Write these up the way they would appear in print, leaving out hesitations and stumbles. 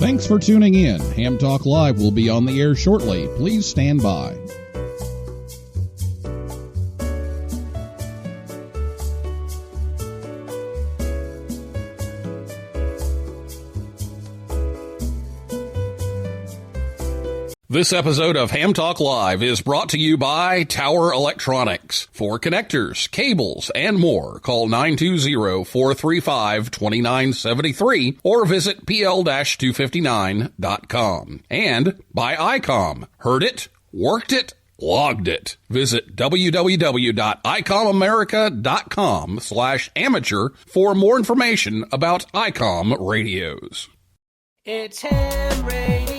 Thanks for tuning in. Ham Talk Live will be on the air shortly. Please stand by. This episode of Ham Talk Live is brought to you by Tower Electronics. For connectors, cables, and more, call 920-435-2973 or visit pl-259.com. And by ICOM. Heard it, worked it, logged it. Visit www.icomamerica.com/amateur for more information about ICOM radios. It's Ham Radio.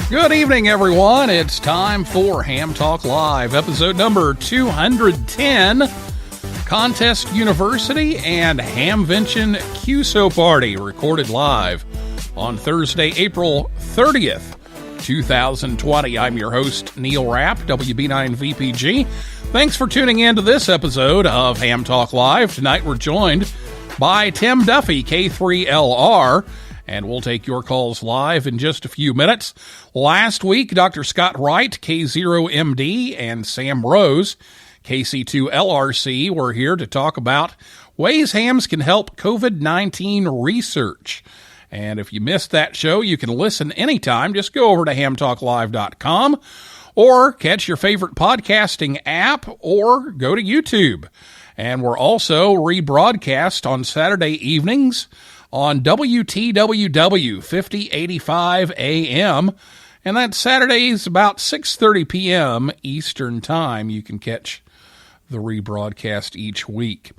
Good evening, everyone. It's time for Ham Talk Live, episode number 210, Contest University and Hamvention QSO Party, recorded live on Thursday, April 30th, 2020. I'm your host, Neil Rapp, WB9VPG. Thanks for tuning in to this episode of Ham Talk Live. Tonight we're joined by Tim Duffy, K3LR, and we'll take your calls live in just a few minutes. Last week, Dr. Scott Wright, K0MD, and Sam Rose, KC2LRC, were here to talk about ways hams can help COVID-19 research. And if you missed that show, you can listen anytime. Just go over to hamtalklive.com or catch your favorite podcasting app or go to YouTube. And we're also rebroadcast on Saturday evenings on WTWW 5085 AM, and that's Saturdays about 6:30 p.m. Eastern Time. You can catch the rebroadcast each week.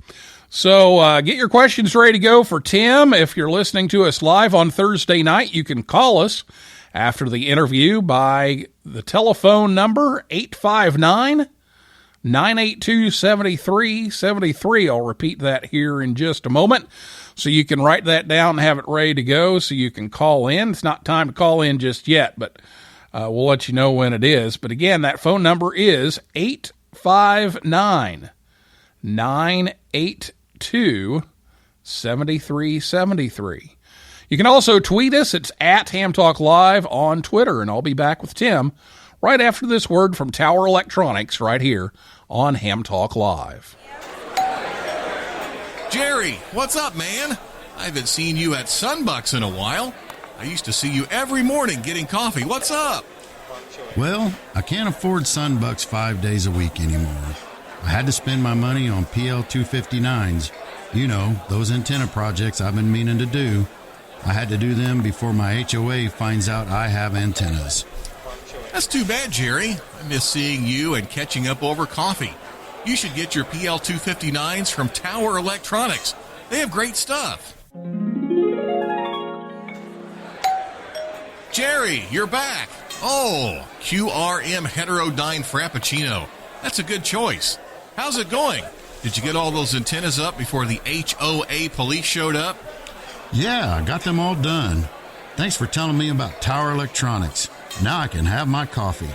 So get your questions ready to go for Tim. If you're listening to us live on Thursday night, you can call us after the interview by the telephone number 859-982-7373. I'll repeat that here in just a moment. So you can write that down and have it ready to go so you can call in. It's not time to call in just yet, but we'll let you know when it is. But again, that phone number is 859-982-7373. You can also tweet us. It's at Ham Talk Live on Twitter, and I'll be back with Tim right after this word from Tower Electronics right here on Ham Talk Live. Jerry, what's up, man? I haven't seen you at Sunbucks in a while. I used to see you every morning getting coffee. What's up? Well, I can't afford Sunbucks 5 days a week anymore. I had to spend my money on PL259s. You know, those antenna projects I've been meaning to do. I had to do them before my HOA finds out I have antennas. That's too bad, Jerry. I miss seeing you and catching up over coffee. You should get your PL259s from Tower Electronics. They have great stuff. Jerry, you're back. Oh, QRM Heterodyne Frappuccino. That's a good choice. How's it going? Did you get all those antennas up before the HOA police showed up? Yeah, I got them all done. Thanks for telling me about Tower Electronics. Now I can have my coffee.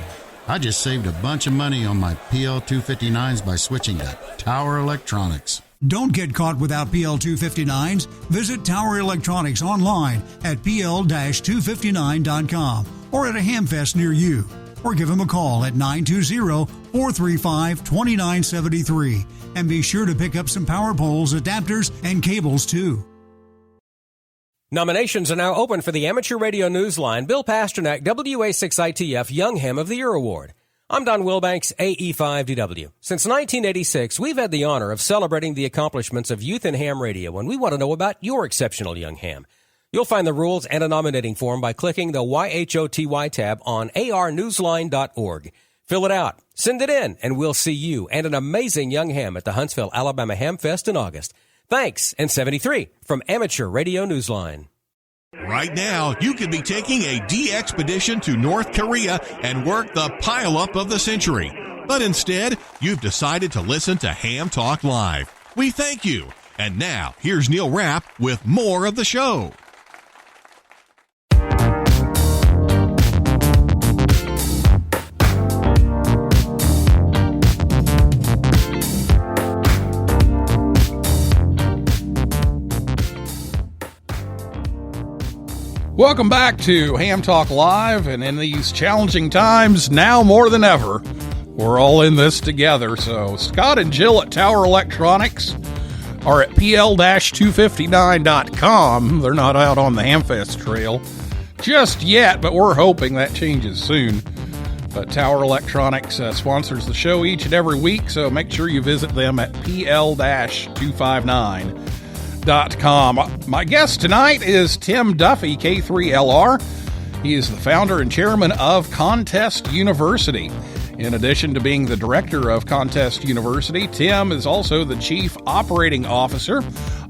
I just saved a bunch of money on my PL259s by switching to Tower Electronics. Don't get caught without PL259s. Visit Tower Electronics online at pl-259.com or at a Hamfest near you. Or give them a call at 920-435-2973. And be sure to pick up some power poles, adapters, and cables too. Nominations are now open for the Amateur Radio Newsline Bill Pasternak WA6ITF Young Ham of the Year Award. I'm Don Wilbanks, AE5DW. Since 1986, we've had the honor of celebrating the accomplishments of youth in ham radio, and we want to know about your exceptional young ham. You'll find the rules and a nominating form by clicking the YHOTY tab on arnewsline.org. Fill it out, send it in, and we'll see you and an amazing young ham at the Huntsville, Alabama Ham Fest in August. Thanks, and 73 from Amateur Radio Newsline. Right now, you could be taking a de-expedition to North Korea and work the pileup of the century. But instead, you've decided to listen to Ham Talk Live. We thank you. And now, here's Neil Rapp with more of the show. Welcome back to Ham Talk Live, and in these challenging times, now more than ever, we're all in this together. So Scott and Jill at Tower Electronics are at pl-259.com. They're not out on the Hamfest trail just yet, but we're hoping that changes soon. But Tower Electronics sponsors the show each and every week, so make sure you visit them at pl-259.com. My guest tonight is Tim Duffy, K3LR. He is the founder and chairman of Contest University. In addition to being the director of Contest University, Tim is also the chief operating officer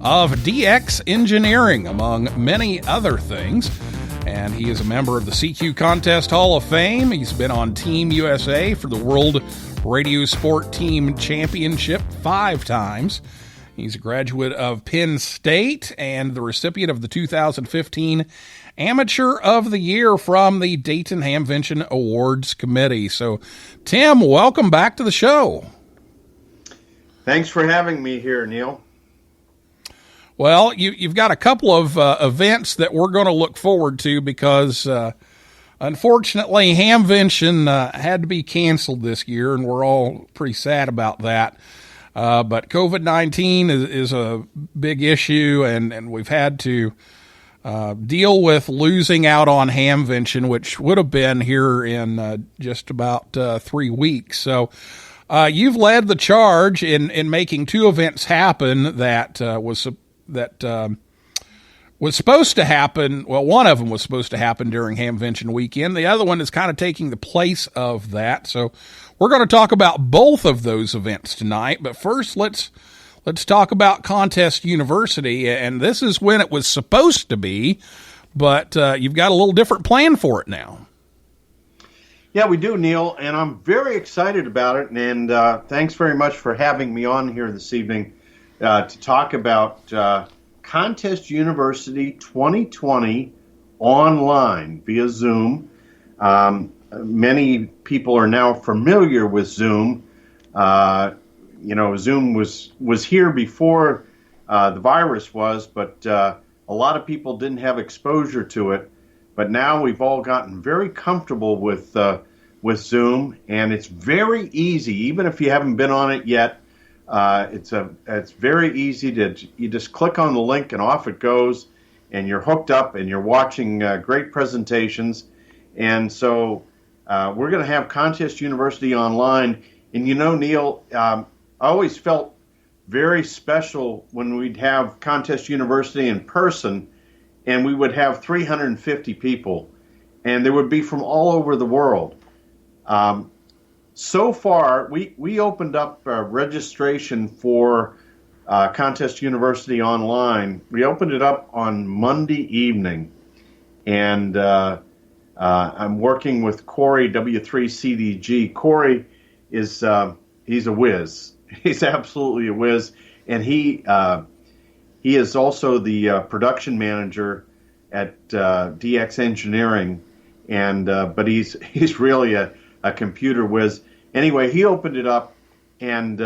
of DX Engineering, among many other things. And he is a member of the CQ Contest Hall of Fame. He's been on Team USA for the World Radio Sport Team Championship 5 times. He's a graduate of Penn State and the recipient of the 2015 Amateur of the Year from the Dayton Hamvention Awards Committee. So, Tim, welcome back to the show. Thanks for having me here, Neil. Well, you've got a couple of events that we're going to look forward to because, unfortunately, Hamvention had to be canceled this year, and we're all pretty sad about that. But COVID-19 is a big issue, and we've had to deal with losing out on Hamvention, which would have been here in just about 3 weeks. So you've led the charge in making 2 events happen that was supposed to happen. Well, one of them was supposed to happen during Hamvention weekend. The other one is kind of taking the place of that. So we're going to talk about both of those events tonight. But first, let's talk about Contest University. And this is when it was supposed to be, but you've got a little different plan for it now. Yeah, we do, Neil, and I'm very excited about it. And thanks very much for having me on here this evening to talk about Contest University 2020 online via Zoom. Many people are now familiar with Zoom. Zoom was here before the virus was, but a lot of people didn't have exposure to it. But now we've all gotten very comfortable with Zoom, and it's very easy, even if you haven't been on it yet. It's very easy you just click on the link and off it goes, and you're hooked up and you're watching great presentations. And so we're going to have Contest University online. And Neil, I always felt very special when we'd have Contest University in person, and we would have 350 people, and they would be from all over the world. So far, we opened up registration for Contest University online. We opened it up on Monday evening, and I'm working with Corey, W3CDG. Corey is he's a whiz. He's absolutely a whiz, and he is also the production manager at DX Engineering, and but he's really a computer whiz. Anyway, he opened it up, and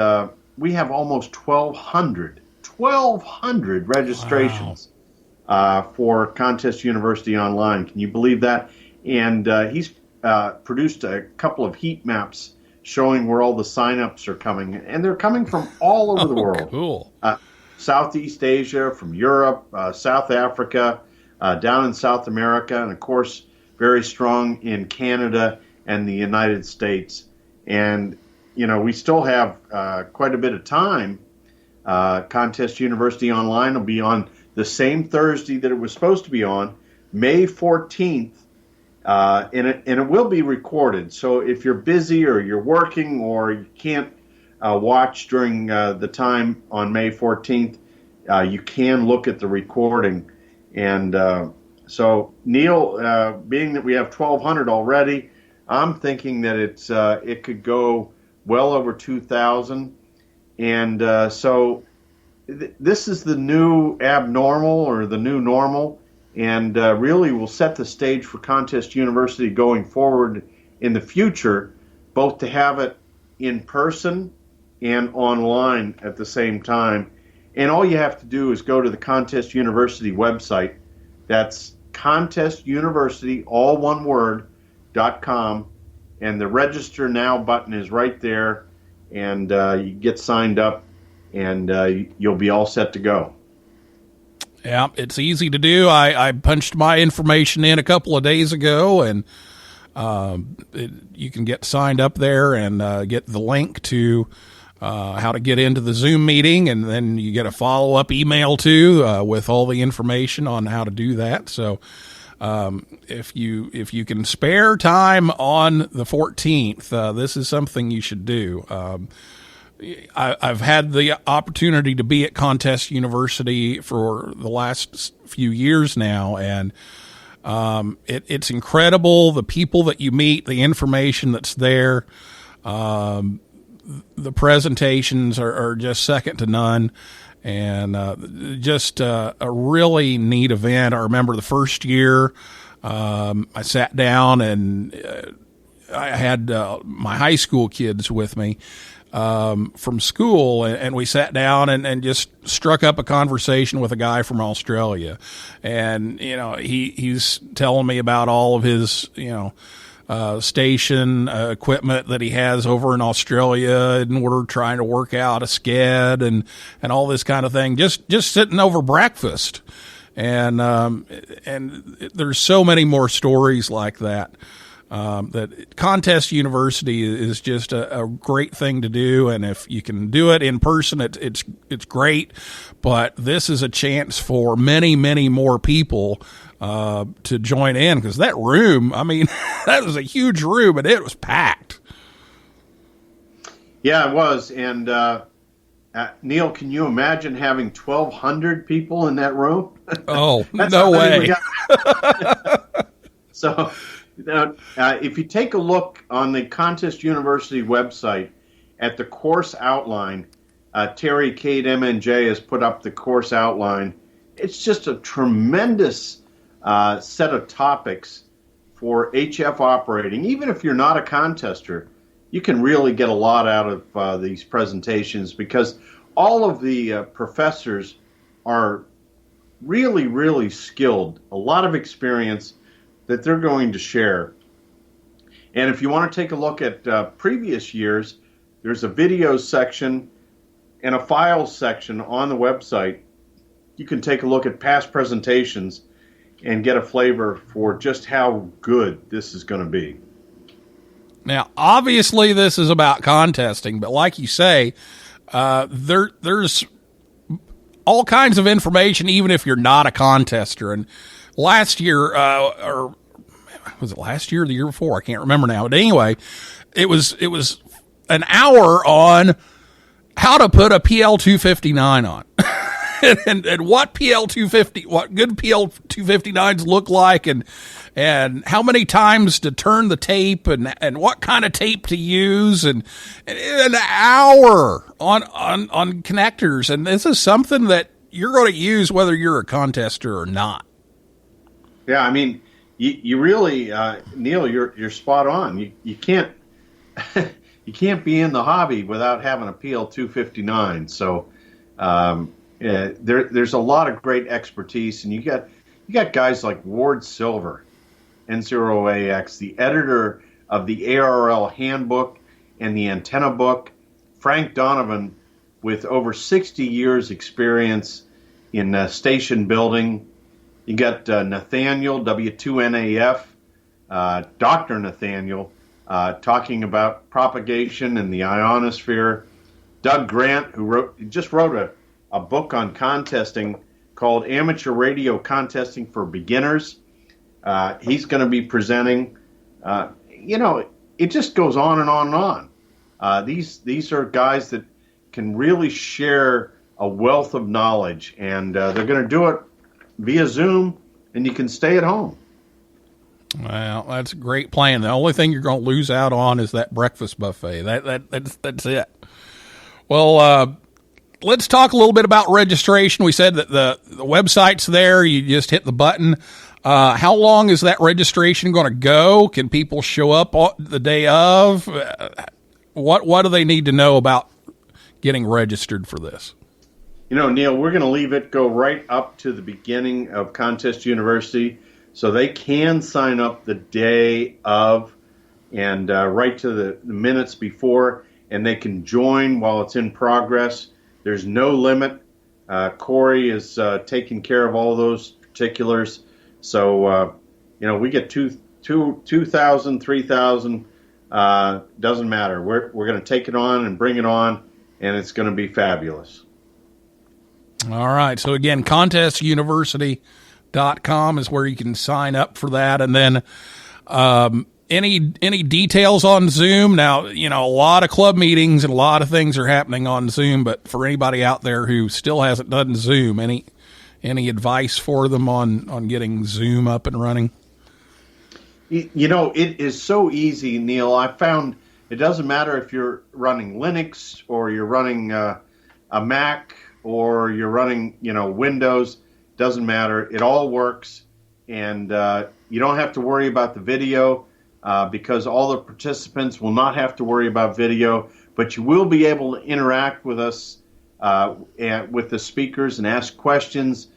we have almost 1,200 registrations for Contest University Online. Can you believe that? And he's produced a couple of heat maps showing where all the signups are coming, and they're coming from all over the world. Cool. Southeast Asia, from Europe, South Africa, down in South America, and of course, very strong in Canada and the United States. And, we still have quite a bit of time. Contest University Online will be on the same Thursday that it was supposed to be on, May 14th, and it will be recorded. So if you're busy or you're working or you can't watch during the time on May 14th, you can look at the recording. And So Neil, being that we have 1,200 already, I'm thinking that it could go well over 2,000, and this is the new abnormal or the new normal, and really will set the stage for Contest University going forward in the future, both to have it in person and online at the same time. And all you have to do is go to the Contest University website. That's Contest University, all one word, .com, and the Register Now button is right there, and you get signed up, and you'll be all set to go. Yeah, it's easy to do. I punched my information in a couple of days ago, and you can get signed up there and get the link to how to get into the Zoom meeting, and then you get a follow-up email too with all the information on how to do that. So if you can spare time on the 14th, this is something you should do. I've had the opportunity to be at Contest University for the last few years now, and it's incredible, the people that you meet, the information that's there. The presentations are just second to none, and just a really neat event. I remember the first year I sat down, and I had my high school kids with me from school, and we sat down and just struck up a conversation with a guy from Australia. And, he's telling me about all of his, station equipment that he has over in Australia, and we're trying to work out a sked and all this kind of thing, just sitting over breakfast. And there's so many more stories like that. That Contest University is just a great thing to do, and if you can do it in person, it's great. But this is a chance for many, many more people to join in, because that room, I mean, that was a huge room, and it was packed. Yeah, it was. And Neil, can you imagine having 1,200 people in that room? Oh, no way. So. Now, if you take a look on the Contest University website at the course outline, Terry Cade MNJ has put up the course outline. It's just a tremendous set of topics for HF operating. Even if you're not a contester, you can really get a lot out of these presentations, because all of the professors are really, really skilled, a lot of experience that they're going to share. And if you want to take a look at previous years, there's a videos section and a files section on the website. You can take a look at past presentations and get a flavor for just how good this is going to be. Now, obviously, this is about contesting, but like you say, there's all kinds of information, even if you're not a contester. And last year, or was it last year or the year before? I can't remember now. But anyway, it was an hour on how to put a PL259 on. and what what good PL259s look like, and how many times to turn the tape, and what kind of tape to use, and an hour on connectors. And this is something that you're going to use whether you're a contester or not. Yeah, I mean, you really, Neil, you're spot on. You can't you can't be in the hobby without having a PL259. So there's a lot of great expertise, and you got guys like Ward Silver, N0AX, the editor of the ARRL handbook and the antenna book, Frank Donovan, with over 60 years experience in station building. You got Nathaniel, W2NAF, Dr. Nathaniel, talking about propagation in the ionosphere. Doug Grant, who just wrote a book on contesting called Amateur Radio Contesting for Beginners. He's going to be presenting. It just goes on and on and on. These are guys that can really share a wealth of knowledge, and they're going to do it via Zoom and you can stay at home. Well, that's a great plan. The only thing you're going to lose out on is that breakfast buffet. That's it. Well, let's talk a little bit about registration. We said that the website's there. You just hit the button. How long is that registration going to go? Can people show up the day of? What do they need to know about getting registered for this? Neil, we're going to leave it go right up to the beginning of Contest University, so they can sign up the day of and right to the minutes before, and they can join while it's in progress. There's no limit. Corey is taking care of all those particulars. So, we get 2,000, 3,000, doesn't matter. We're going to take it on and bring it on, and it's going to be fabulous. All right. So again, contestuniversity.com is where you can sign up for that. And then any details on Zoom? Now, a lot of club meetings and a lot of things are happening on Zoom, but for anybody out there who still hasn't done Zoom, any advice for them on getting Zoom up and running? It is so easy, Neil. I found it doesn't matter if you're running Linux or you're running a Mac or you're running, Windows. Doesn't matter. It all works, and you don't have to worry about the video because all the participants will not have to worry about video, but you will be able to interact with us and with the speakers and ask questions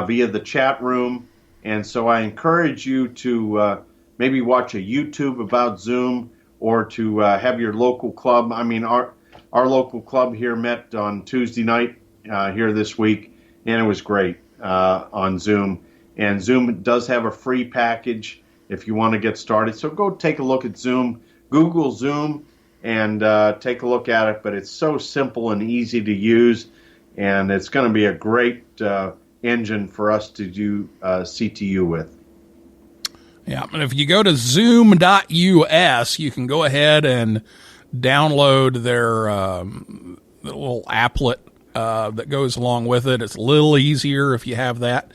via the chat room. And so I encourage you to maybe watch a YouTube about Zoom or to have your local club. I mean, our local club here met on Tuesday night here this week, and it was great on Zoom. And Zoom does have a free package if you want to get started. So go take a look at Zoom. Google Zoom and take a look at it. But it's so simple and easy to use, and it's going to be a great engine for us to do CTU with. Yeah, and if you go to zoom.us, you can go ahead and download their little applet that goes along with it. It's a little easier if you have that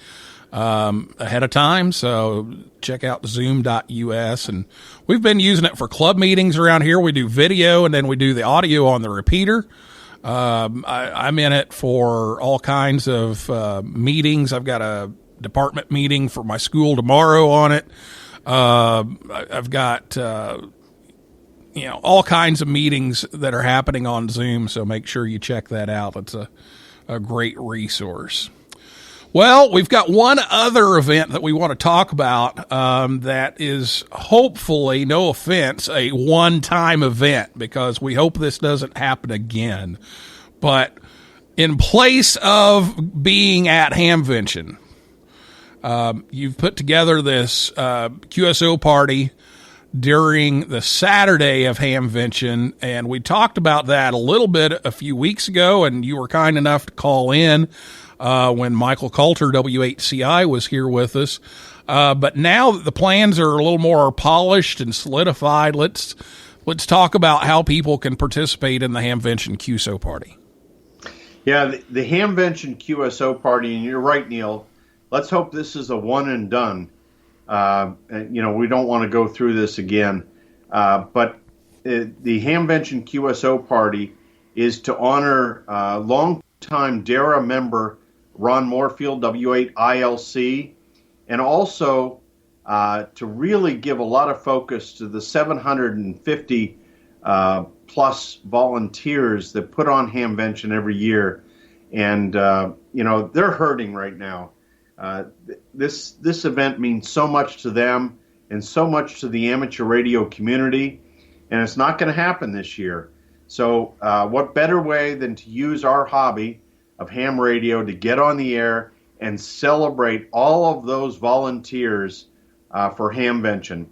ahead of time, so check out zoom.us. And we've been using it for club meetings around here. We do video, and then we do the audio on the repeater. I'm in it for all kinds of meetings. I've got a department meeting for my school tomorrow on it. I've got all kinds of meetings that are happening on Zoom, so make sure you check that out. It's a great resource. Well, we've got one other event that we want to talk about that is hopefully, no offense, a one-time event, because we hope this doesn't happen again. But in place of being at Hamvention, you've put together this QSO party during the Saturday of Hamvention, and we talked about that a little bit a few weeks ago, and you were kind enough to call in when Michael Coulter, WHCI, was here with us. But now that the plans are a little more polished and solidified, let's talk about how people can participate in the Hamvention QSO party. Yeah, the Hamvention QSO party, and you're right, Neil. Let's hope this is a one and done. We don't want to go through this again. But the Hamvention QSO party is to honor longtime DARA member Ron Moorfield, W8ILC, and also to really give a lot of focus to the 750 plus volunteers that put on Hamvention every year. And, they're hurting right now. This event means so much to them and so much to the amateur radio community, and it's not going to happen this year. So what better way than to use our hobby of ham radio to get on the air and celebrate all of those volunteers for Hamvention.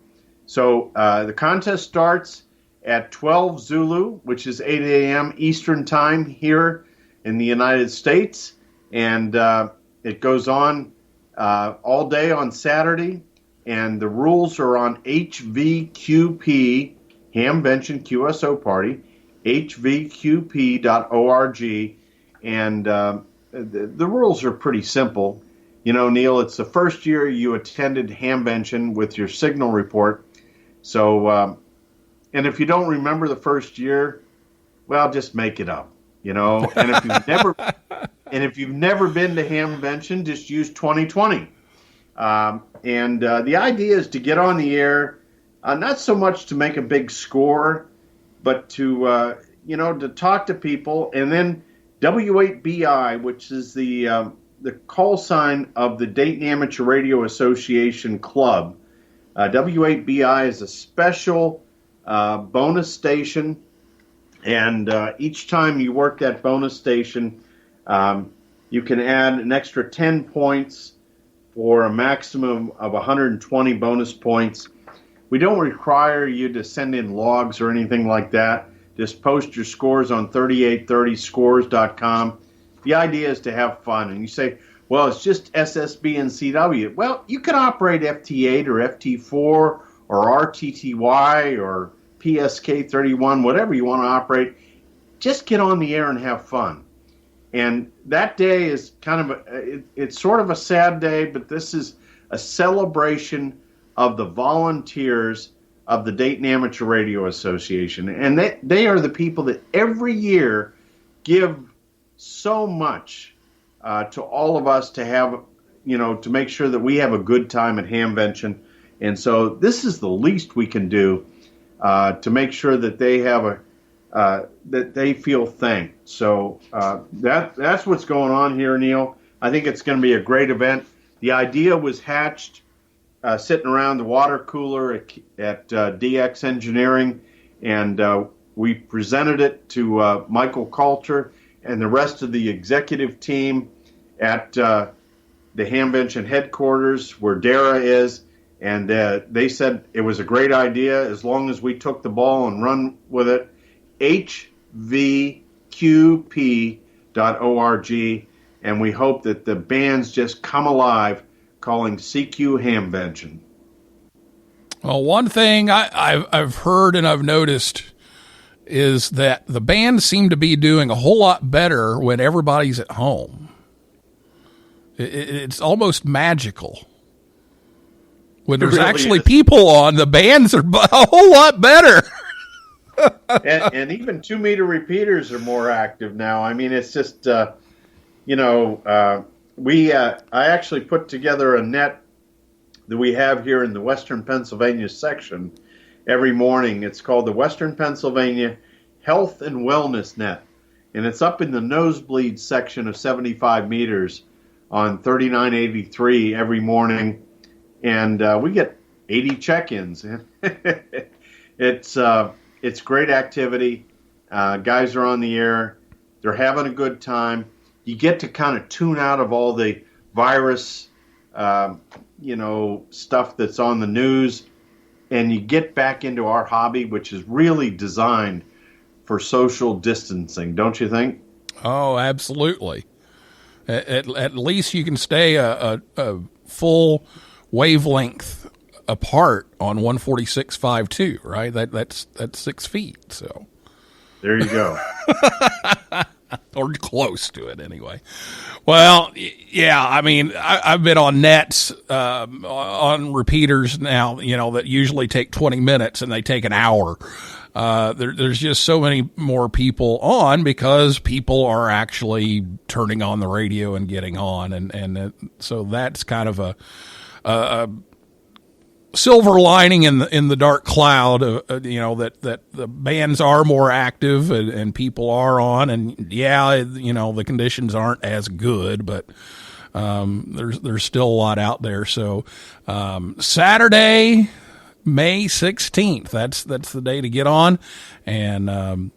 So the contest starts at 12 Zulu, which is 8 a.m. Eastern Time here in the United States, and it goes on all day on Saturday, and the rules are on HVQP, Hamvention QSO Party, hvqp.org, and the rules are pretty simple. Neil, it's the first year you attended Hamvention with your signal report. So, and if you don't remember the first year, well, just make it up, And if you've never been to Hamvention, just use 2020. The idea is to get on the air, not so much to make a big score, but to to talk to people. And then W8BI, which is the call sign of the Dayton Amateur Radio Association Club. W8BI is a special bonus station, and each time you work that bonus station, you can add an extra 10 points for a maximum of 120 bonus points. We don't require you to send in logs or anything like that. Just post your scores on 3830scores.com. The idea is to have fun. And you say, well, it's just SSB and CW. Well, you can operate FT8 or FT4 or RTTY or PSK31, whatever you want to operate. Just get on the air and have fun. And that day is it's sort of a sad day, but this is a celebration of the volunteers of the Dayton Amateur Radio Association. And they are the people that every year give so much to all of us to have, to make sure that we have a good time at Hamvention. And so this is the least we can do to make sure that they have that they feel thanked. So that's what's going on here, Neil. I think it's going to be a great event. The idea was hatched sitting around the water cooler at DX Engineering, and we presented it to Michael Coulter and the rest of the executive team at the Hamvention headquarters where Dara is, and they said it was a great idea as long as we took the ball and run with it. hvqp.org, and we hope that the bands just come alive calling CQ Hamvention. Well, one thing I've heard and I've noticed is that the bands seem to be doing a whole lot better when everybody's at home. It's almost magical. When there's really actually people on, the bands are a whole lot better. and even 2-meter repeaters are more active now. I mean, it's just, I actually put together a net that we have here in the Western Pennsylvania section every morning. It's called the Western Pennsylvania Health and Wellness Net, and it's up in the nosebleed section of 75 meters on 3983 every morning, and we get 80 check-ins. It's great activity. Guys are on the air. They're having a good time. You get to kind of tune out of all the virus, stuff that's on the news, and you get back into our hobby, which is really designed for social distancing, don't you think? Oh, absolutely. At least you can stay a full wavelength apart on 146.52, right? That's 6 feet. So there you go. Or close to it, anyway. Well, yeah, I mean, I've been on nets, on repeaters now, that usually take 20 minutes and they take an hour. There's just so many more people on because people are actually turning on the radio and getting on. And so that's kind of a silver lining in the dark cloud, that the bands are more active and people are on, and the conditions aren't as good, but there's still a lot out there. So Saturday, May 16th, that's the day to get on and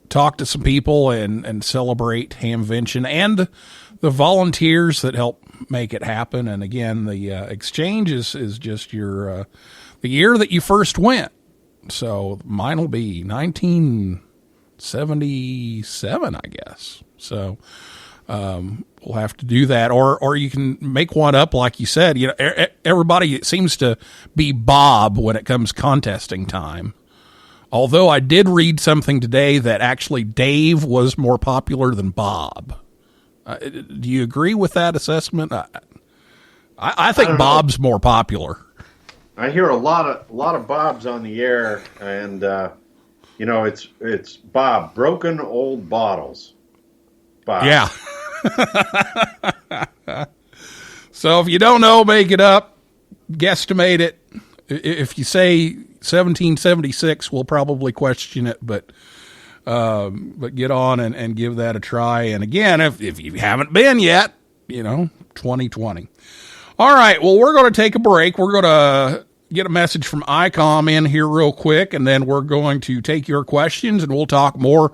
talk to some people and celebrate Hamvention and the volunteers that help make it happen. And again, the exchange is just your the year that you first went. So mine will be 1977, I guess. So we'll have to do that, or you can make one up, like you said. Everybody seems to be Bob when it comes contesting time. Although I did read something today that actually Dave was more popular than Bob. Do you agree with that assessment? I think Bob's more popular. I hear a lot of Bobs on the air, and it's Bob, broken old bottles. Bob. Yeah. So if you don't know, make it up, guesstimate it. If you say 1776, we'll probably question it, but get on and give that a try. And again, if you haven't been yet, 2020. All right, well, we're going to take a break. We're going to get a message from ICOM in here real quick, and then we're going to take your questions, and we'll talk more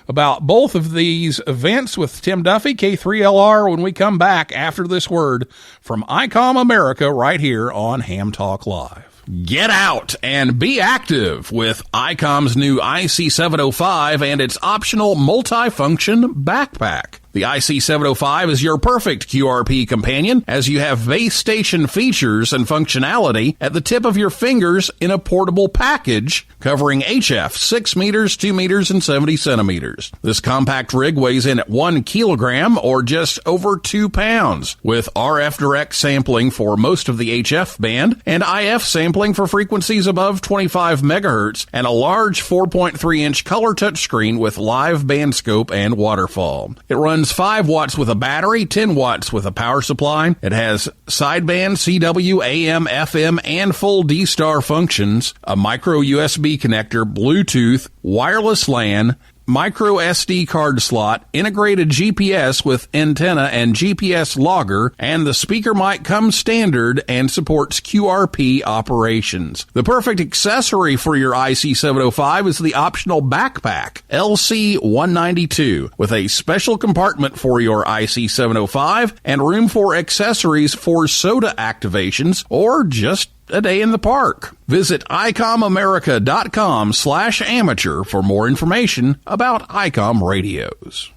about both of these events with Tim Duffy, K3LR, when we come back after this word from ICOM America right here on Ham Talk Live. Get out and be active with ICOM's new IC705 and its optional multifunction backpack. The IC705 is your perfect QRP companion, as you have base station features and functionality at the tip of your fingers in a portable package covering HF 6 meters, 2 meters, and 70 centimeters. This compact rig weighs in at 1 kilogram or just over 2 pounds, with RF direct sampling for most of the HF band and IF sampling for frequencies above 25 megahertz, and a large 4.3-inch color touchscreen with live band scope and waterfall. It runs 5 watts with a battery, 10 watts with a power supply. It has sideband, CW, AM, FM, and full D-Star functions, a micro USB connector, Bluetooth, wireless LAN, micro SD card slot, integrated GPS with antenna and GPS logger, and the speaker mic comes standard and supports QRP operations. The perfect accessory for your IC705 is the optional backpack, LC192, with a special compartment for your IC705 and room for accessories for soda activations or just a day in the park. Visit ICOMAmerica.com/amateur for more information about ICOM radios.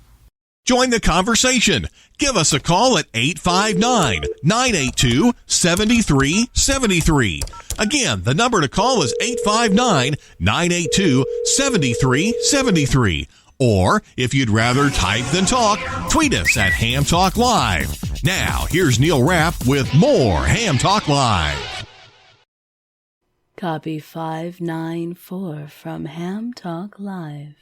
Join the conversation. Give us a call at 859-982-7373. Again, the number to call is 859-982-7373. Or, if you'd rather type than talk, tweet us at Ham Talk Live. Now, here's Neil Rapp with more Ham Talk Live. Copy 594 from Ham Talk Live.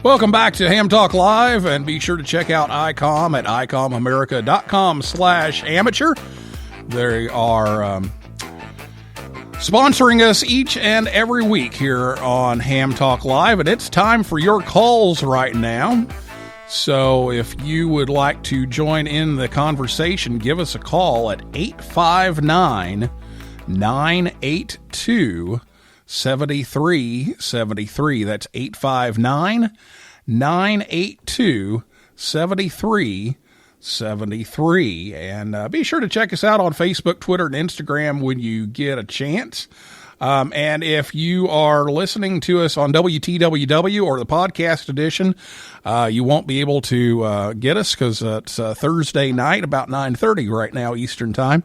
Welcome back to Ham Talk Live, and be sure to check out ICOM at ICOMAmerica.com/amateur. They are sponsoring us each and every week here on Ham Talk Live, and it's time for your calls right now. So if you would like to join in the conversation, give us a call at 859-982-7373. That's 859-982-7373. And be sure to check us out on Facebook, Twitter, and Instagram when you get a chance. And if you are listening to us on WTWW or the podcast edition, you won't be able to get us because it's Thursday night, about 9:30 right now Eastern time.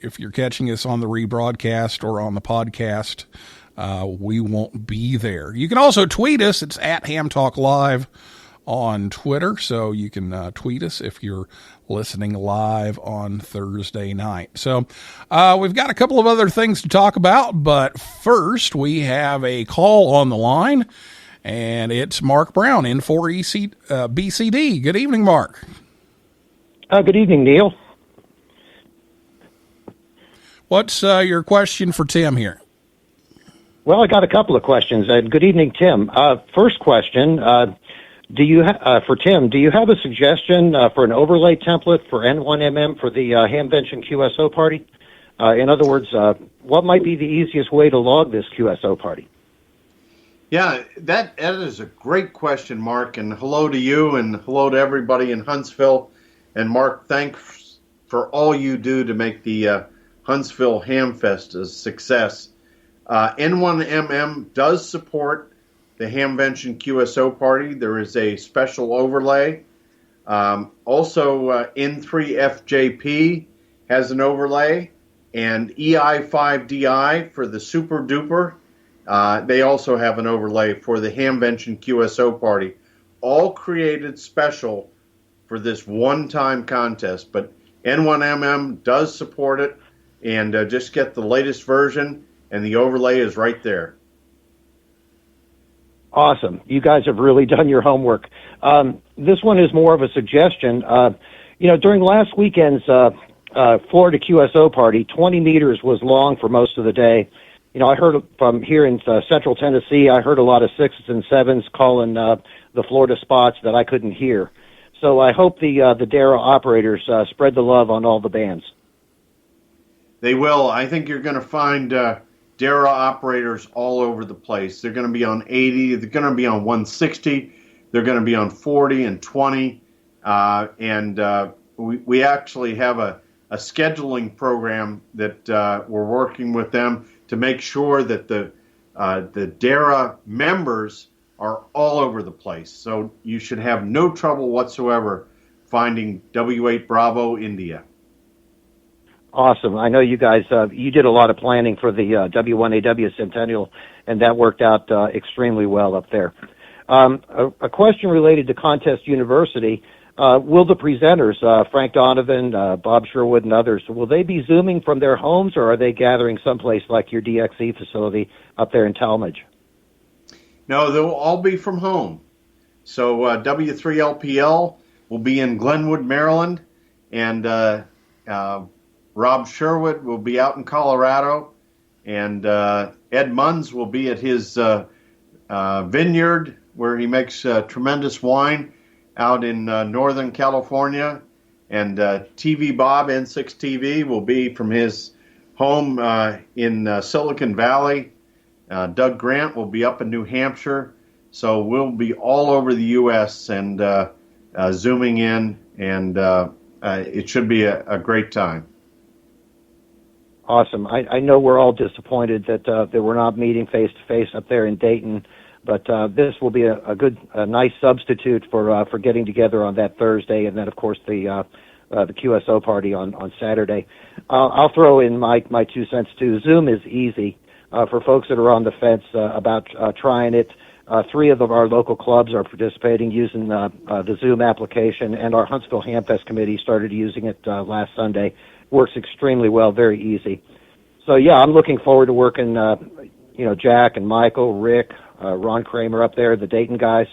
If you're catching us on the rebroadcast or on the podcast, we won't be there. You can also tweet us. It's at Ham Talk Live on Twitter, so you can tweet us if you're listening live on Thursday night. So we've got a couple of other things to talk about, but first we have a call on the line, and it's Mark Brown in for BCD. Good evening, Mark. Good evening, Neil. What's your question for Tim here? Well, I got a couple of questions. Good evening, Tim. First question, for Tim, do you have a suggestion for an overlay template for N1MM for the Hamvention QSO Party? In other words, what might be the easiest way to log this QSO Party? Yeah, that is a great question, Mark, and hello to you and hello to everybody in Huntsville. And Mark, thanks for all you do to make the Huntsville Hamfest a success. N1MM does support the Hamvention QSO Party. There is a special overlay. Also, N3FJP has an overlay, and EI5DI for the Super Duper. They also have an overlay for the Hamvention QSO Party, all created special for this one-time contest. But N1MM does support it, and just get the latest version, and the overlay is right there. Awesome. You guys have really done your homework. This one is more of a suggestion. During last weekend's Florida QSO Party, 20 meters was long for most of the day. I heard from here in central Tennessee, I heard a lot of 6s and 7s calling the Florida spots that I couldn't hear. So I hope the DARA operators spread the love on all the bands. They will. I think you're going to find DARA operators all over the place. They're going to be on 80. They're going to be on 160. They're going to be on 40 and 20. We actually have a scheduling program that we're working with them to make sure that the DARA members are all over the place. So you should have no trouble whatsoever finding W8 Bravo India. Awesome. I know you guys, you did a lot of planning for the W1AW Centennial, and that worked out extremely well up there. A question related to Contest University. Will the presenters, Frank Donovan, Bob Sherwood, and others, will they be Zooming from their homes, or are they gathering someplace like your DXE facility up there in Talmadge? No, they'll all be from home. So W3LPL will be in Glenwood, Maryland, and Rob Sherwood will be out in Colorado, and Ed Munns will be at his vineyard where he makes tremendous wine out in Northern California, and TV Bob, N6 TV, will be from his home in Silicon Valley. Doug Grant will be up in New Hampshire. So we'll be all over the U.S. and Zooming in, and it should be a great time. Awesome. I know we're all disappointed that we're not meeting face-to-face up there in Dayton, but this will be a nice substitute for getting together on that Thursday, and then, of course, the QSO party on Saturday. I'll throw in my 2 cents, too. Zoom is easy. For folks that are on the fence about trying it, 3 of our local clubs are participating using the Zoom application, and our Huntsville Hamfest committee started using it last Sunday. Works extremely well, very easy. So, yeah, I'm looking forward to working, Jack and Michael, Rick, Ron Kramer up there, the Dayton guys.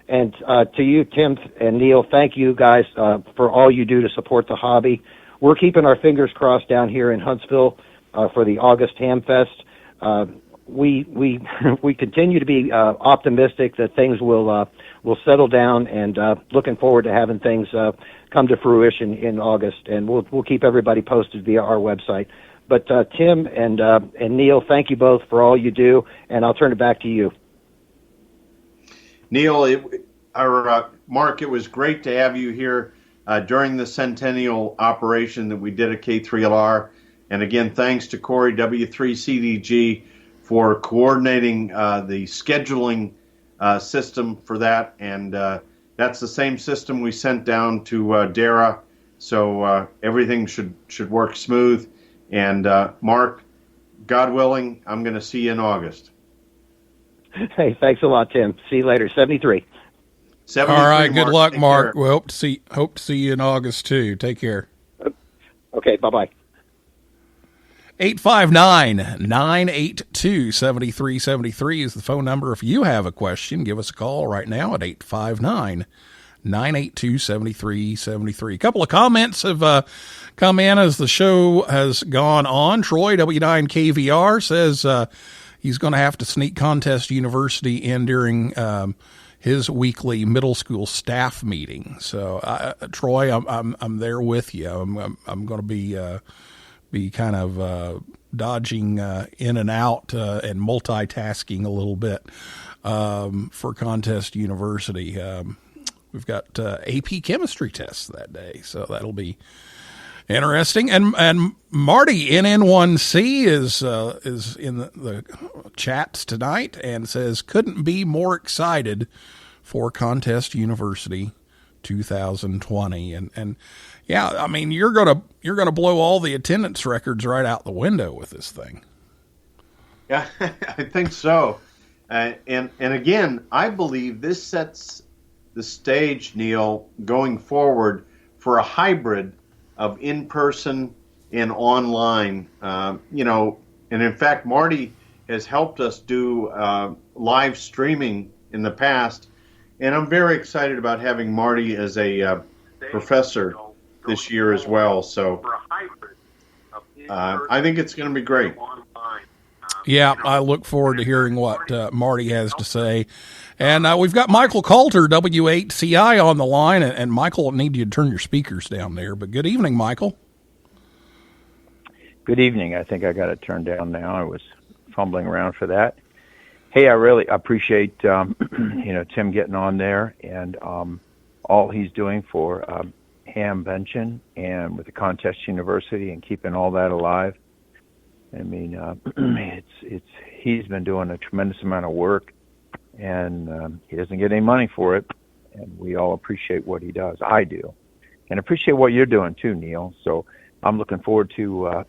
And to you, Tim and Neil, thank you guys for all you do to support the hobby. We're keeping our fingers crossed down here in Huntsville for the August Hamfest. We continue to be optimistic that things will settle down, and looking forward to having things come to fruition in August. And we'll keep everybody posted via our website. But Tim and Neil, thank you both for all you do, and I'll turn it back to you. Neil, Mark, it was great to have you here during the Centennial operation that we did at K3LR. And again, thanks to Corey W3CDG for coordinating the scheduling system for that. And that's the same system we sent down to DARA. So everything should work smooth. And Mark, God willing, I'm going to see you in August. Hey, thanks a lot, Tim. See you later. 73. All right, good luck, Take Mark. care. We hope to see you in August, too. Take care. Okay, bye-bye. 859-982-7373 is the phone number. If you have a question, give us a call right now at 859-982-7373. A couple of comments have come in as the show has gone on. Troy, W9KVR, says he's going to have to sneak Contest University in during his weekly middle school staff meeting. So, Troy, I'm there with you. I'm going to be kind of dodging in and out and multitasking a little bit for Contest University. We've got AP chemistry tests that day, so that'll be Interesting. And Marty NN1C is in the chats tonight and says couldn't be more excited for Contest University 2020. And yeah, I mean you're gonna blow all the attendance records right out the window with this thing. Yeah, I think so. And again, I believe this sets the stage, Neil, going forward for a hybrid of in-person and online. And in fact, Marty has helped us do live streaming in the past, and I'm very excited about having Marty as a professor this year as well. So I think it's going to be great. Yeah, I look forward to hearing what Marty has to say. And we've got Michael Coulter, W8CI, on the line. And Michael, I need you to turn your speakers down there. But good evening, Michael. Good evening. I think I got it turned down now. I was fumbling around for that. Hey, I really appreciate Tim getting on there and all he's doing for Hamvention and with the Contest University and keeping all that alive. I mean, he's been doing a tremendous amount of work, and he doesn't get any money for it, and we all appreciate what he does. I do, and appreciate what you're doing too, Neil. So I'm looking forward to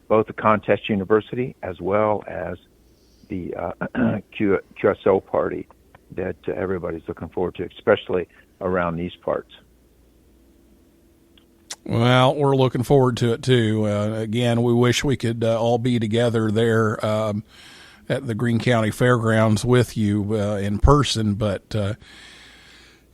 both the Contest University as well as the QSO Party that everybody's looking forward to, especially around these parts. Well, we're looking forward to it too. Again, we wish we could all be together there at the Greene County Fairgrounds with you in person, but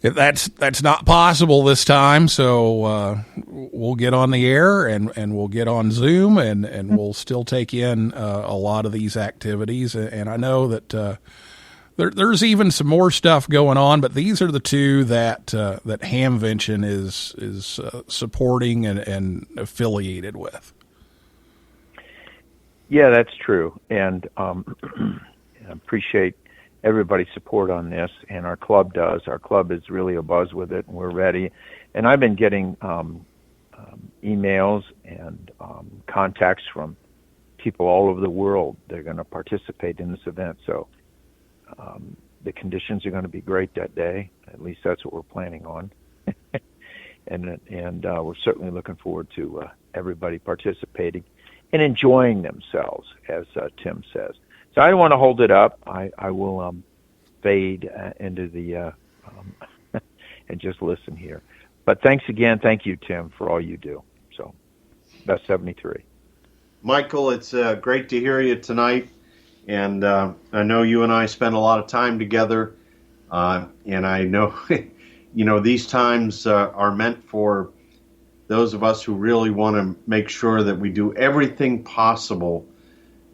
that's not possible this time. So we'll get on the air and we'll get on Zoom and we'll still take in a lot of these activities. And I know that there's even some more stuff going on, but these are the two that Hamvention is supporting and affiliated with. Yeah, that's true, and I appreciate everybody's support on this, and our club does. Our club is really abuzz with it, and we're ready. And I've been getting emails and contacts from people all over the world. They're going to participate in this event, so the conditions are going to be great that day. At least that's what we're planning on. and we're certainly looking forward to everybody participating and enjoying themselves, as Tim says. So I don't want to hold it up. I will fade into the and just listen here. But thanks again. Thank you, Tim, for all you do. So best 73. Michael, it's great to hear you tonight. And I know you and I spend a lot of time together, and I know, these times are meant for those of us who really want to make sure that we do everything possible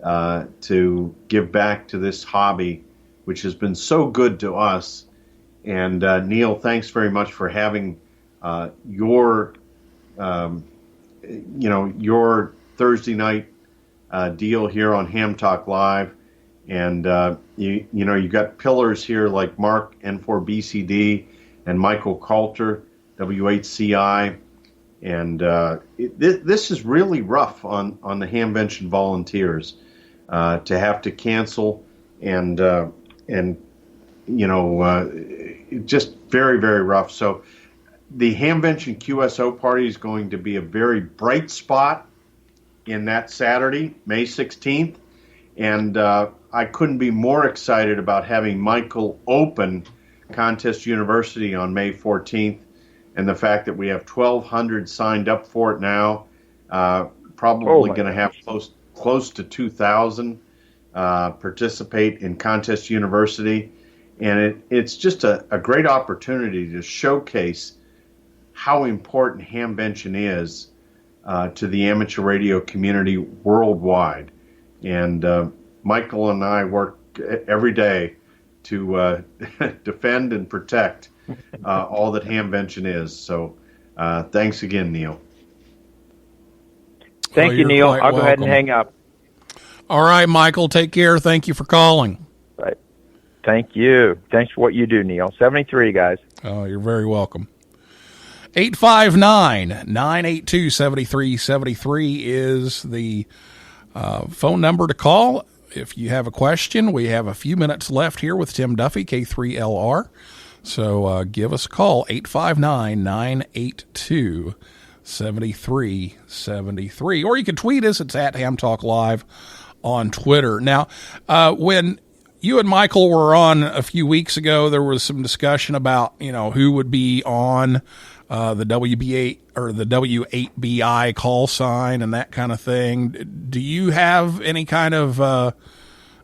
to give back to this hobby, which has been so good to us. And Neil, thanks very much for having your Thursday night deal here on Ham Talk Live. And, you got pillars here like Mark, N4BCD, and Michael Coulter, W8CI. And this is really rough on the Hamvention volunteers to have to cancel and just very, very rough. So the Hamvention QSO Party is going to be a very bright spot in that Saturday, May 16th. And I couldn't be more excited about having Michael open Contest University on May 14th, and the fact that we have 1,200 signed up for it now, probably going to have close to 2,000 participate in Contest University. And it's just a great opportunity to showcase how important Hamvention is to the amateur radio community worldwide. And Michael and I work every day to defend and protect all that Hamvention is. So thanks again, Neil. Thank you, Neil. I'll go ahead and hang up. All right, Michael, take care. Thank you for calling. Right. Thank you. Thanks for what you do, Neil. 73, guys. Oh, you're very welcome. 859-982-7373 is the phone number to call. If you have a question, we have a few minutes left here with Tim Duffy, K3LR. So give us a call, 859-982-7373. Or you can tweet us. It's at Ham Talk Live on Twitter. Now, when you and Michael were on a few weeks ago, there was some discussion about, who would be on the WB8 or the W8BI call sign and that kind of thing. Do you have any kind of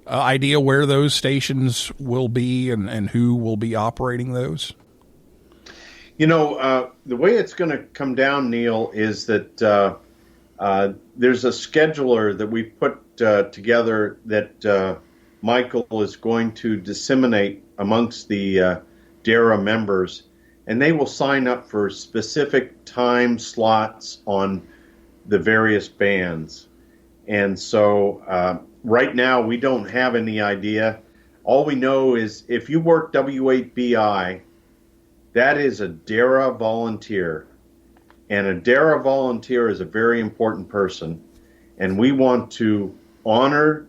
idea where those stations will be and who will be operating those? The way it's going to come down, Neil, is that there's a scheduler that we put together that Michael is going to disseminate amongst the DARA members, and they will sign up for specific time slots on the various bands. And so right now we don't have any idea. All we know is if you work W8BI, that is a DARA volunteer. And a DARA volunteer is a very important person. And we want to honor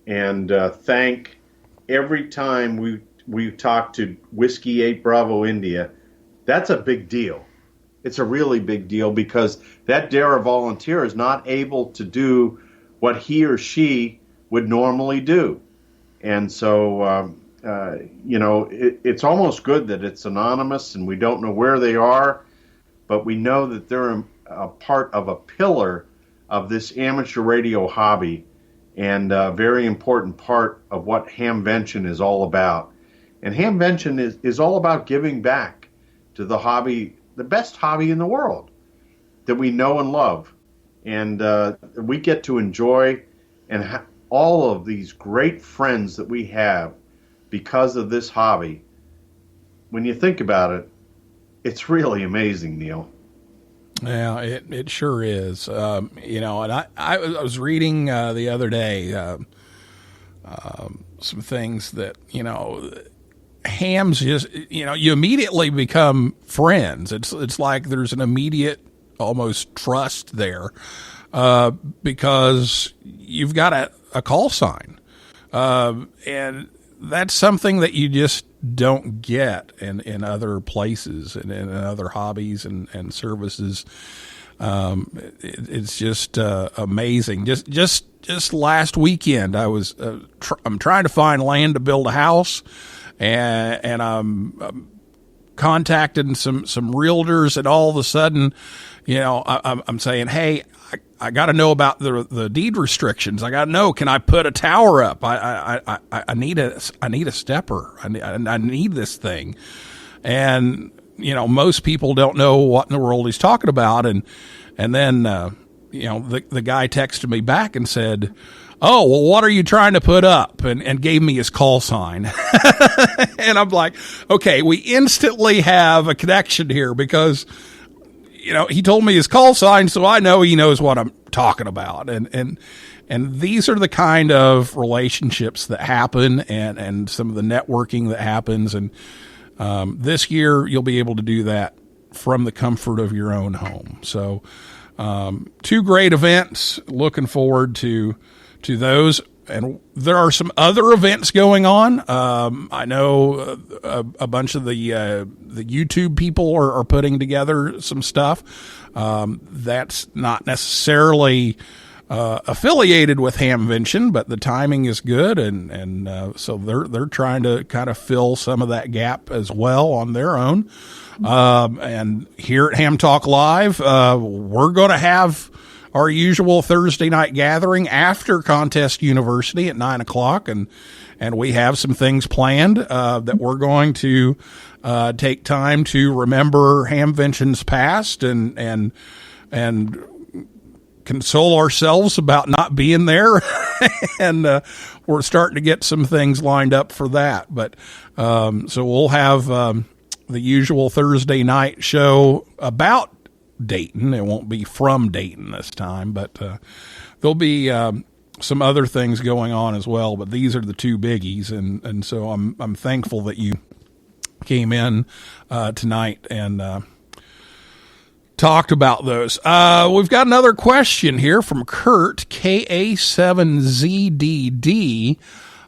and thank every time we talk to Whiskey 8 Bravo India. That's a big deal. It's a really big deal because that DARA volunteer is not able to do what he or she would normally do. And so, it's almost good that it's anonymous and we don't know where they are, but we know that they're a part of a pillar of this amateur radio hobby and a very important part of what Hamvention is all about. And Hamvention is all about giving back to the hobby, the best hobby in the world that we know and love. And we get to enjoy and all of these great friends that we have because of this hobby. When you think about it, it's really amazing, Neil. Yeah, it sure is. And I was reading the other day some things that, hams just, you immediately become friends. It's like there's an immediate almost trust there because you've got a call sign. And that's something that you just don't get in other places and in other hobbies and services. It's just amazing. Just last weekend, I'm trying to find land to build a house. And I'm contacting some realtors, and all of a sudden, I'm saying, hey, I got to know about the deed restrictions. I got to know, can I put a tower up? I need a stepper. I need this thing. And most people don't know what in the world he's talking about. And then the guy texted me back and said, oh, well, what are you trying to put up? And gave me his call sign. And I'm like, okay, we instantly have a connection here because, he told me his call sign, so I know he knows what I'm talking about. And these are the kind of relationships that happen and some of the networking that happens. And this year you'll be able to do that from the comfort of your own home. So two great events. Looking forward to those. And there are some other events going on. I know a bunch of the YouTube people are putting together some stuff. That's not necessarily affiliated with Hamvention, but the timing is good, and so they're trying to kind of fill some of that gap as well on their own. And here at Ham Talk Live, we're going to have our usual Thursday night gathering after Contest University at 9:00, and we have some things planned that we're going to take time to remember Hamvention's past and console ourselves about not being there. And we're starting to get some things lined up for that. But so we'll have the usual Thursday night show about Dayton. It won't be from Dayton this time, but there'll be some other things going on as well. But these are the two biggies, and so I'm thankful that you came in tonight and talked about those. We've got another question here from Kurt, KA7ZDD,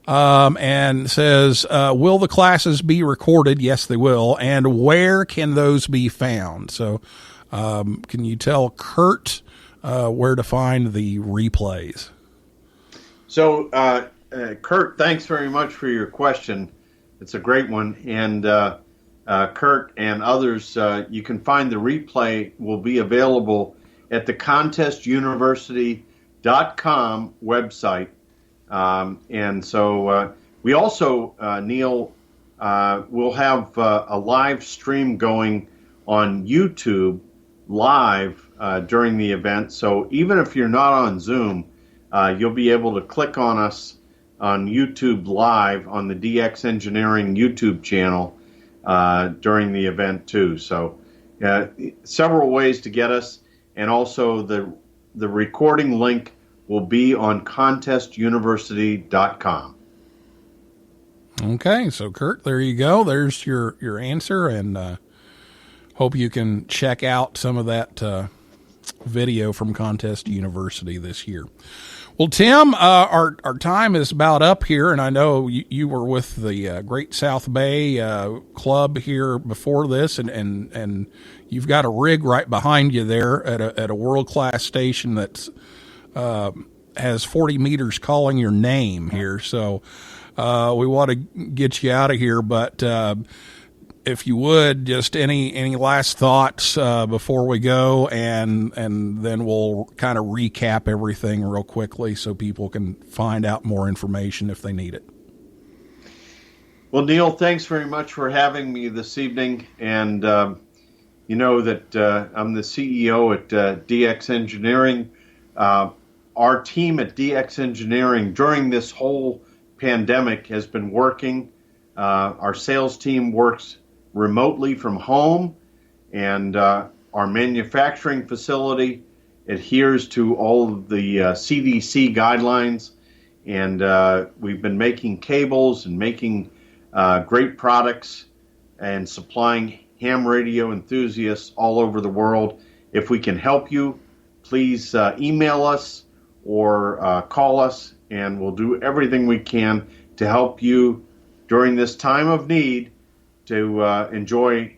and says, will the classes be recorded? Yes, they will. And where can those be found? So can you tell Kurt where to find the replays? So, Kurt, thanks very much for your question. It's a great one. And Kurt and others, you can find the replay will be available at the contestuniversity.com website. And so we also, Neil, will have a live stream going on YouTube live during the event. So even if you're not on Zoom, you'll be able to click on us on YouTube live on the DX Engineering YouTube channel during the event too. So several ways to get us, and also the recording link will be on contestuniversity.com. Okay, so Kurt, there you go. There's your answer, and hope you can check out some of that video from Contest University this year. Well, Tim, our time is about up here, and I know you were with the Great South Bay Club here before this, and you've got a rig right behind you there at a world-class station that's has 40 meters calling your name here. So we want to get you out of here, but if you would, just any last thoughts before we go, and then we'll kind of recap everything real quickly so people can find out more information if they need it. Well, Neil, thanks very much for having me this evening. And you know that I'm the CEO at DX Engineering. Our team at DX Engineering during this whole pandemic has been working. Our sales team works remotely from home, and our manufacturing facility adheres to all of the CDC guidelines. And we've been making cables and making great products and supplying ham radio enthusiasts all over the world. If we can help you, please email us or call us, and we'll do everything we can to help you during this time of need to enjoy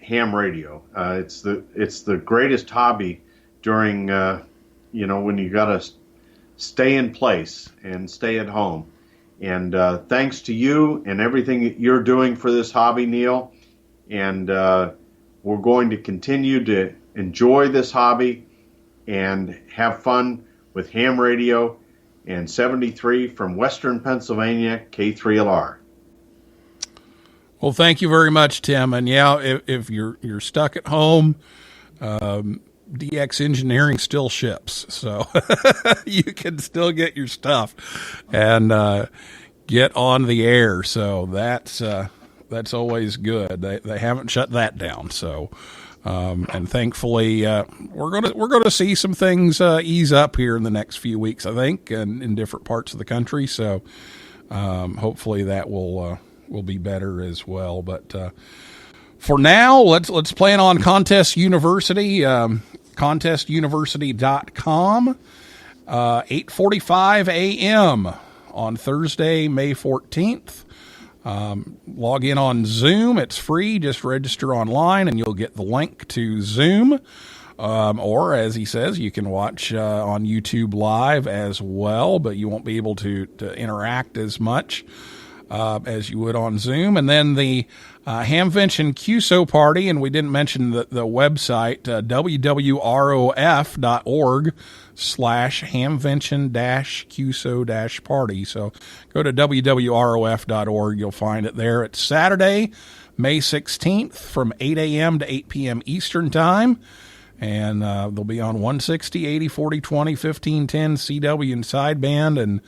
ham radio. It's the greatest hobby during when you got to stay in place and stay at home. And thanks to you and everything that you're doing for this hobby, Neil. And we're going to continue to enjoy this hobby and have fun with ham radio and 73 from Western Pennsylvania, K3LR. Well, thank you very much, Tim. And yeah, if you're stuck at home, DX Engineering still ships, so you can still get your stuff and get on the air. So that's always good. They haven't shut that down. So and thankfully we're gonna see some things ease up here in the next few weeks, I think, and in different parts of the country. So hopefully that will be better as well. But for now, let's plan on Contest University, contestuniversity.com, 8:45 a.m. on Thursday, May 14th. Log in on Zoom. It's free. Just register online and you'll get the link to Zoom. Or, as he says, you can watch on YouTube live as well, but you won't be able to interact as much as you would on Zoom. And then the Hamvention QSO Party, and we didn't mention the website, www.rof.org/Hamvention-QSO-Party. So go to www.rof.org. You'll find it there. It's Saturday, May 16th from 8 a.m. to 8 p.m. Eastern Time. And they'll be on 160, 80, 40, 20, 15, 10, CW and sideband. And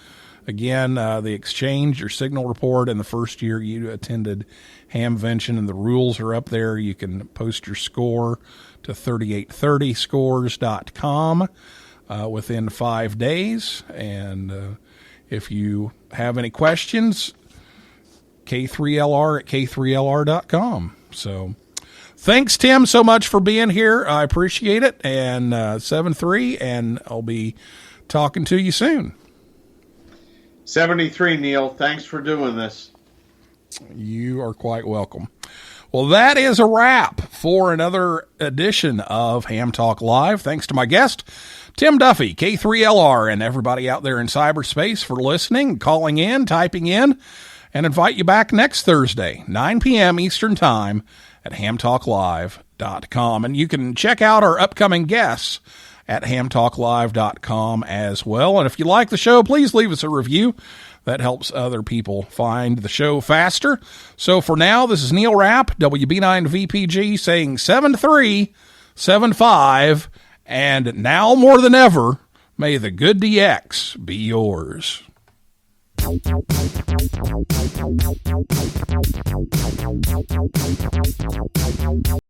again, the exchange, your signal report, and the first year you attended Hamvention, and the rules are up there. You can post your score to 3830scores.com within 5 days. And if you have any questions, K3LR at K3LR.com. So Thanks, Tim, so much for being here. I appreciate it. And 7-3, and I'll be talking to you soon. 73, Neil. Thanks for doing this. You are quite welcome. Well, that is a wrap for another edition of Ham Talk Live. Thanks to my guest, Tim Duffy, K3LR, and everybody out there in cyberspace for listening, calling in, typing in, and invite you back next Thursday, 9 p.m. Eastern Time at hamtalklive.com. And you can check out our upcoming guests at hamtalklive.com as well. And if you like the show, please leave us a review. That helps other people find the show faster. So for now, this is Neil Rapp, WB9VPG, saying 7-3, 7-5, and now more than ever, may the good DX be yours.